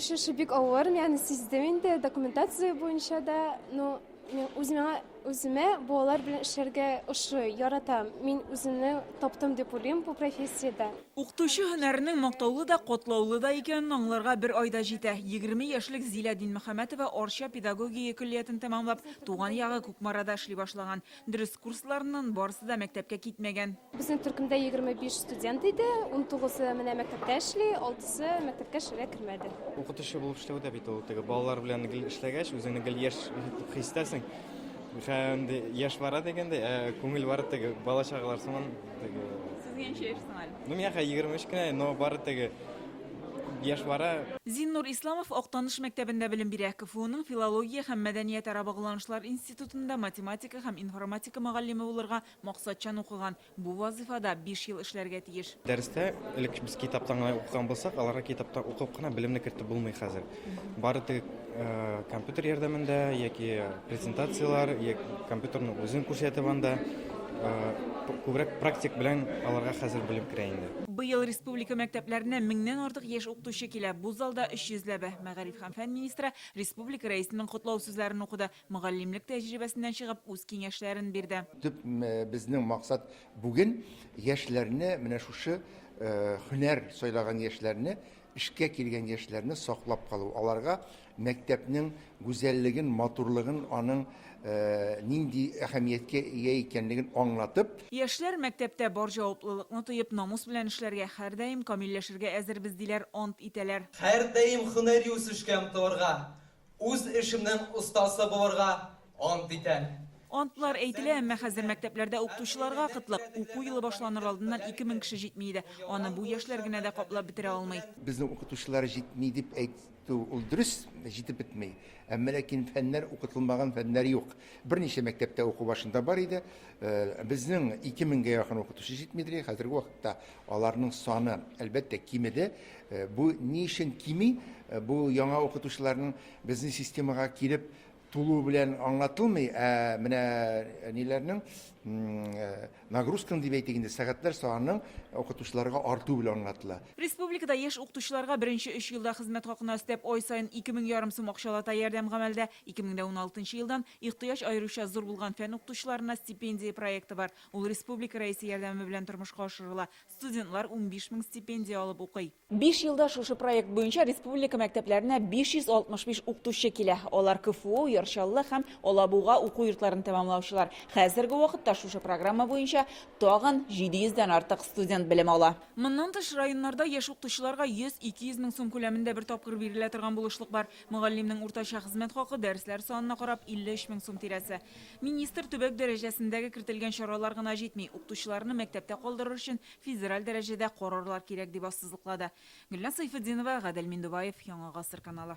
Укытучы эше бик авыр, яны сиздем инде документация буенча да, но мен үземә балалар белән эшләргә ошый, яратам. Мин үземне таптым дип уйлыйм бу профессиядә. Укытучы һөнәренең мактаулы да, котлаулы да икәнен аңларга бер айда җитә. 20 яшьлек Зиләдин Мөхәммәтова Арча педагогия көллиятен тәмамлап, туган ягы Күкмарада эшли башлаган. Дөрес курсларының барысы да мәктәпкә китмәгән. Безнең төркемдә 25 студент иде, 19-ы менә мәктәптә эшли, 6-сы мәктәпкә эшләргә кермәде. Укытучы булып эшләү дә бит ул балалар белән эшләгәч, үзеңне гел яшь хис итәсең. Һәм яшь бара дигәндә, күңел бара теге бала чагалар сыман теге. Сезгә ничә яшьсең әле? Ну, миңа 23 кенә, но бары теге яшь бара. Зиннур Исламов Актаныш мәктәбендә белем бирә. КФУның филология һәм мәдәният ара багланышлар институтында математика һәм информатика мөгаллиме булырга максатчан укыган. Бу вазифада 5 ел эшләргә тиеш. Дәрестә элек без китаптан гына укыган булсак, аларга китаптан укып кына белемне кертеп булмый хәзер. Бары теге компьютер ярдәмендә яки презентациялар, яки компьютерны үзен күрсәтеп анда күбрәк практик белән аларга хәзер белем керә инде. Быел республика мәктәпләренә 1000-нән артык яшь укытучы килә. Бу залда 300-ләбе. Мәгариф һәм фән министры республика рәисенең котлау сүзләрен укыды. Мөгаллимлек тәҗрибәсеннән чыгып, үз киңәшләрен бирде. Төп безнең максат бүген яшьләрне менә шушы һөнәр сайлаган яшьләрне, эшкә килгән яшьләрне саклап калу. Аларга мәктәпнең гүзәллеген, матурлыгын, аның нинди әһәмияткә ия икәнлеген аңлатып. Яшьләр мәктәптә бар җаваплылыкны тоеп, намус белән эшләргә, һәрдаим камилләшергә әзербез диләр, ант итәләр. Һәрдаим һөнәри үсешкә омтылырга, үз эшемнең остасы булырга ант итәм. Антлар әйтелә, әмма хәзер мәктәпләрдә укытучыларга кытлык. Уку елы башланыр алдыннан 2000 кеше җитми иде. Аны бу яшьләр генә дә каплап бетерә алмый. Безнең укытучылар җитми дип әйтү ул дөрес, җитеп бетмәй. Әмма ләкин фәннәр укытылмаган фәннәр юк. Берничә мәктәптә уку башында бар иде. Безнең 2000-гә якын укытучы җитмидер. Хәзерге вакытта аларның саны әлбәттә кимеде. Бу ни өчен кими? Бу яңа укытучыларның безнең системага килеп тулу белән аңлатылмый, менә ниләрнең нагрузканы дип әйтегендә сәгатьләр санының укытучыларга арту белән аңлатыла. Республикада яшь укытучыларга беренче 3 елда хезмәт хакына өстәп ай саен 2000 сум акчалата ярдәм гамәлдә. 2016 елдан ихтыяҗ аеруча зур булган фән укытучыларына стипендия проекты бар. Ул республика рәисе ярдәме белән тормышка ашырыла. Студентлар 15 000 стипендия алып укый. 5 елда шушы проект буенча республика мәктәпләренә 565 укытучы килә. Алар КФУ, Ярчаллы һәм Алабуга уку йортларын тәмамлаучылар. Хәзерге вакытта шушы программа буенча тагын 700-дән артык студент белем ала. Моннан тыш районнарда яшь укытучыларга 100-200 мең сум күләмендә бер тапкыр бирелә торган булышлык бар. Мөгаллимнең уртача хезмәт хакы дәресләр санына карап 53 мең сум тирәсе. Министр төбәк дәрәҗәсендәге кертелгән чаралар гына җитми. Укытучыларны мәктәптә калдырыр өчен федераль дәрәҗәдә карарлар кирәк дип ассызыклады. Гөлназ Сайфетдинова, Гадел Миндубаев, Яңа гасыр каналы.